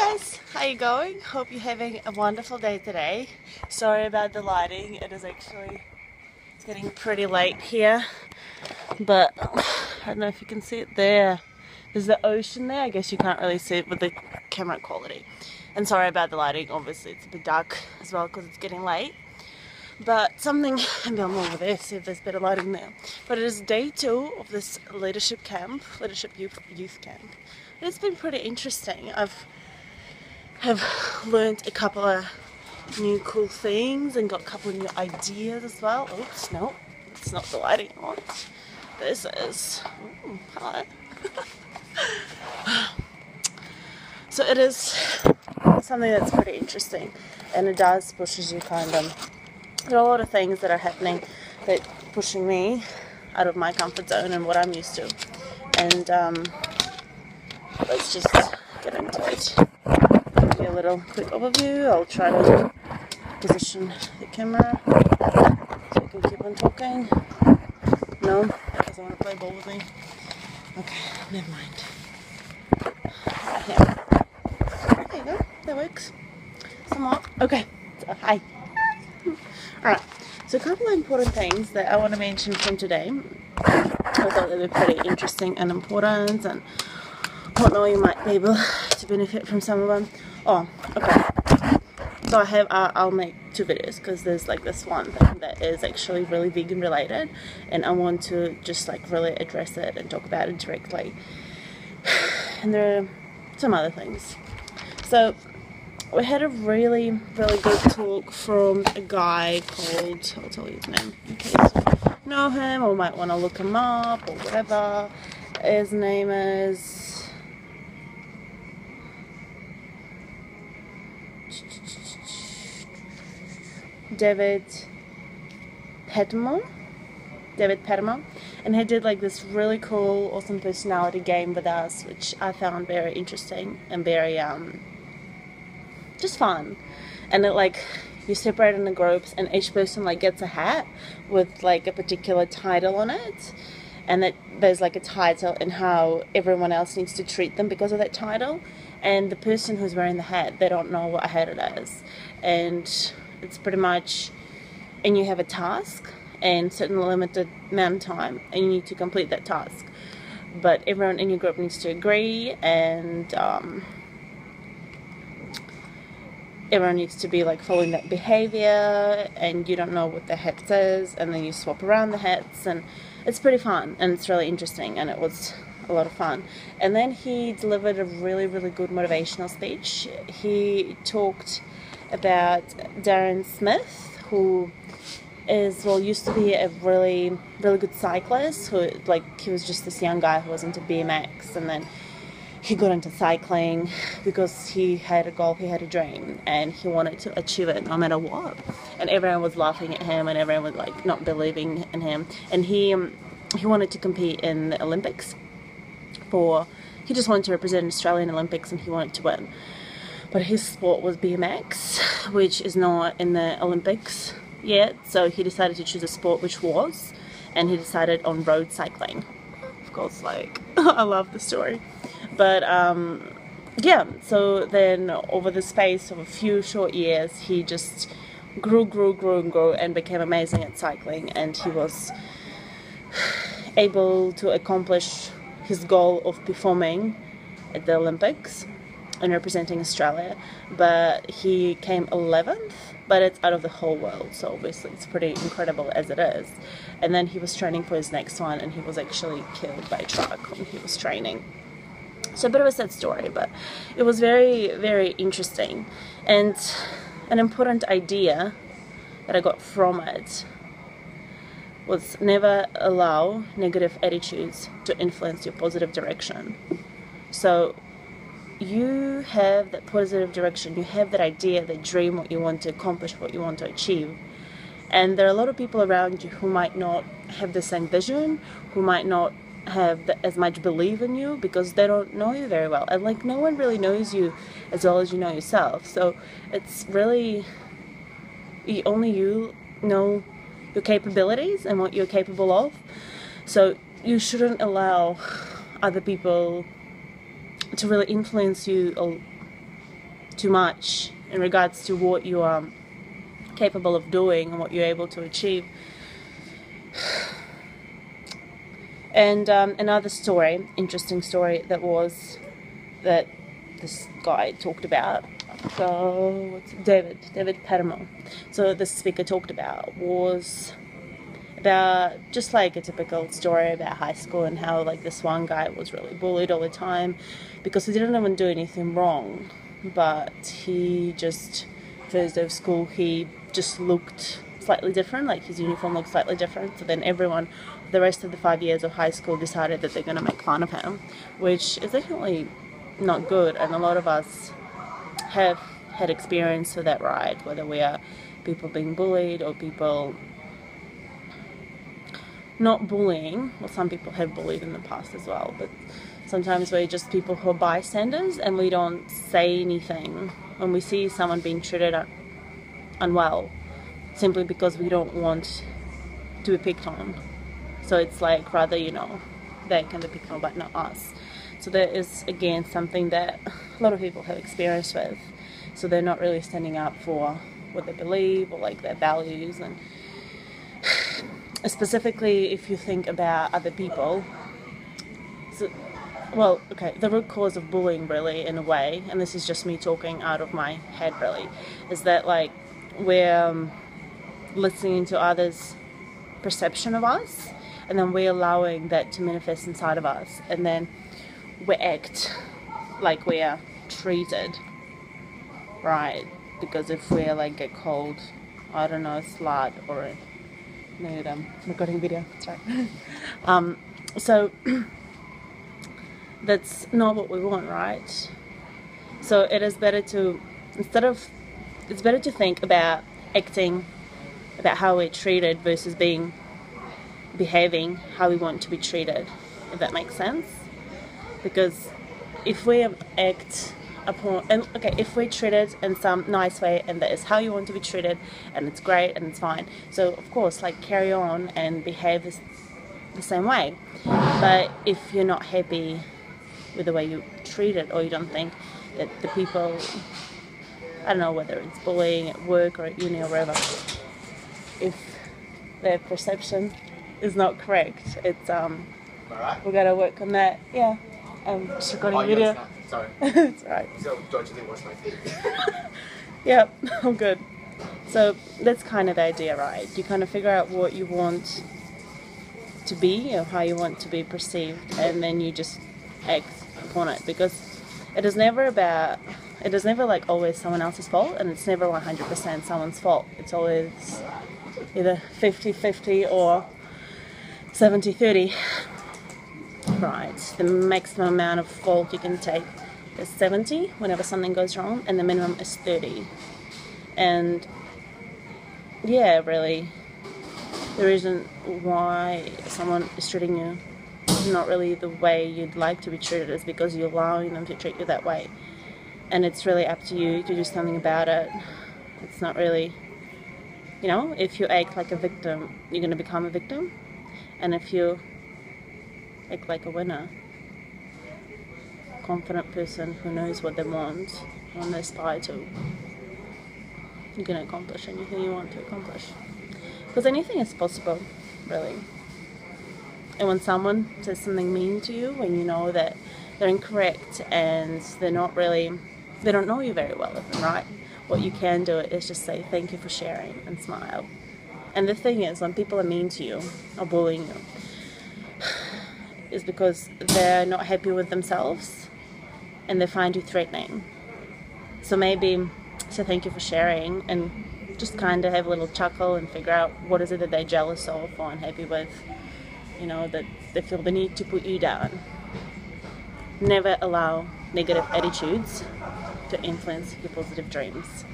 guys, how you going? Hope you're having a wonderful day today. Sorry about the lighting, it's getting pretty late here, but I don't know if you can see it there. There's the ocean there. I guess you can't really see it with the camera quality. And sorry about the lighting, obviously it's a bit dark as well because it's getting late. But maybe I'm over there, see if there's better lighting there. But it is day 2 of this leadership youth camp. And it's been pretty interesting. Have learned a couple of new cool things and got a couple of new ideas as well. Oops, no, it's not the lighting I want. This is, hello. So it is something that's pretty interesting, and it does pushes you kind of. There are a lot of things that are happening that pushing me out of my comfort zone and what I'm used to. And let's just get into it. Give you a little quick overview. I'll try to position the camera so you can keep on talking. No, doesn't want to play ball with me. Okay, never mind. Right here. There you go. That works. Somewhat. Okay. So, hi. Alright, so a couple of important things that I want to mention from today. I thought they were pretty interesting and important, and whatnot, you might be able to benefit from some of them. Oh, okay. So I'll make 2 videos because there's like this one thing that is actually really vegan related, and I want to just like really address it and talk about it directly. And there are some other things. So we had a really good talk from a guy called, I'll tell you his name in case you know him or might want to look him up or whatever. His name is David Petmo, and he did like this really cool, awesome personality game with us, which I found very interesting and very just fun. And it like you separate into groups, and each person like gets a hat with like a particular title on it, and that there's like a title and how everyone else needs to treat them because of that title. And the person who's wearing the hat, they don't know what hat it is, and it's pretty much, and you have a task and certain limited amount of time, and you need to complete that task, but everyone in your group needs to agree, and everyone needs to be like following that behavior, and you don't know what the hat is, and then you swap around the hats, and it's pretty fun, and it's really interesting, and it was a lot of fun. And then he delivered a really good motivational speech. He talked about Darren Smith, who is, well, used to be a really good cyclist, who like, he was just this young guy who was into BMX, and then he got into cycling because he had a goal, he had a dream, and he wanted to achieve it no matter what. And everyone was laughing at him, and everyone was like not believing in him. And he wanted to compete in the Olympics. He just wanted to represent Australian Olympics, and he wanted to win. But his sport was BMX, which is not in the Olympics yet. So he decided to choose a sport which was, and he decided on road cycling. Of course, like I love the story. But yeah, so then over the space of a few short years, he just grew and became amazing at cycling, and he was able to accomplish his goal of performing at the Olympics and representing Australia. But he came 11th, but it's out of the whole world, so obviously it's pretty incredible as it is. And then he was training for his next one, and he was actually killed by a truck when he was training. So a bit of a sad story, but it was very interesting. And an important idea that I got from it was never allow negative attitudes to influence your positive direction. So you have that positive direction, you have that idea, that dream, what you want to accomplish, what you want to achieve. And there are a lot of people around you who might not have the same vision, who might not have as much belief in you because they don't know you very well, and like no one really knows you as well as you know yourself. So it's really only you know your capabilities and what you're capable of. So you shouldn't allow other people to really influence you too much in regards to what you are capable of doing and what you're able to achieve. And another story, interesting story, that this guy talked about. So what's David Patamore. So the speaker talked about was about just like a typical story about high school, and how like this one guy was really bullied all the time because he didn't even do anything wrong, but he just, first day of school, he just looked slightly different, like his uniform looked slightly different. So then everyone, the rest of the 5 years of high school, decided that they're going to make fun of him, which is definitely not good. And a lot of us have had experience with that, right? Whether we are people being bullied or people not bullying. Well, some people have bullied in the past as well, but sometimes we're just people who are bystanders and we don't say anything when we see someone being treated unwell, simply because we don't want to be picked on. So it's like, rather, you know, they can be picked on but not us. So that is again something that a lot of people have experience with. So they're not really standing up for what they believe or like their values. And specifically if you think about other people, so, well, okay, the root cause of bullying really, in a way, and this is just me talking out of my head really, is that like we're listening to others' perception of us, and then we're allowing that to manifest inside of us, and then we act like we are treated, right? Because if we're like get called, I don't know, a slut or a I'm recording video, that's right. So that's not what we want, right? So it is better to, it's better to think about acting about how we're treated versus behaving how we want to be treated, if that makes sense. Because if we act upon, and okay, if we're treated in some nice way and that is how you want to be treated and it's great and it's fine, so of course like carry on and behave the same way. But if you're not happy with the way you treat it, or you don't think that the people, I don't know, whether it's bullying at work or at uni or wherever, if their perception is not correct, it's we gotta work on that. Yeah, I'm just recording a video. Sorry. It's alright. So don't you think wash my feet? Yep, I'm good. So that's kind of the idea, right? You kind of figure out what you want to be or how you want to be perceived, and then you just act upon it, because it is never like always someone else's fault, and it's never 100% someone's fault. It's always either 50-50 or 70-30. Right, the maximum amount of fault you can take is 70 whenever something goes wrong, and the minimum is 30. And yeah, really, the reason why someone is treating you not really the way you'd like to be treated is because you're allowing them to treat you that way. And it's really up to you to do something about it. It's not really, you know, if you act like a victim, you're going to become a victim. And if you act like a winner, confident person who knows what they want, and they aspire to, you're going to accomplish anything you want to accomplish. Because anything is possible, really. And when someone says something mean to you, when you know that they're incorrect and they're not really, they don't know you very well, right? What you can do is just say thank you for sharing and smile. And the thing is, when people are mean to you or bullying you, is because they're not happy with themselves and they find you threatening. So maybe say thank you for sharing and just kind of have a little chuckle and figure out what is it that they're jealous of or unhappy with, you know, that they feel the need to put you down. Never allow negative attitudes to influence your positive dreams.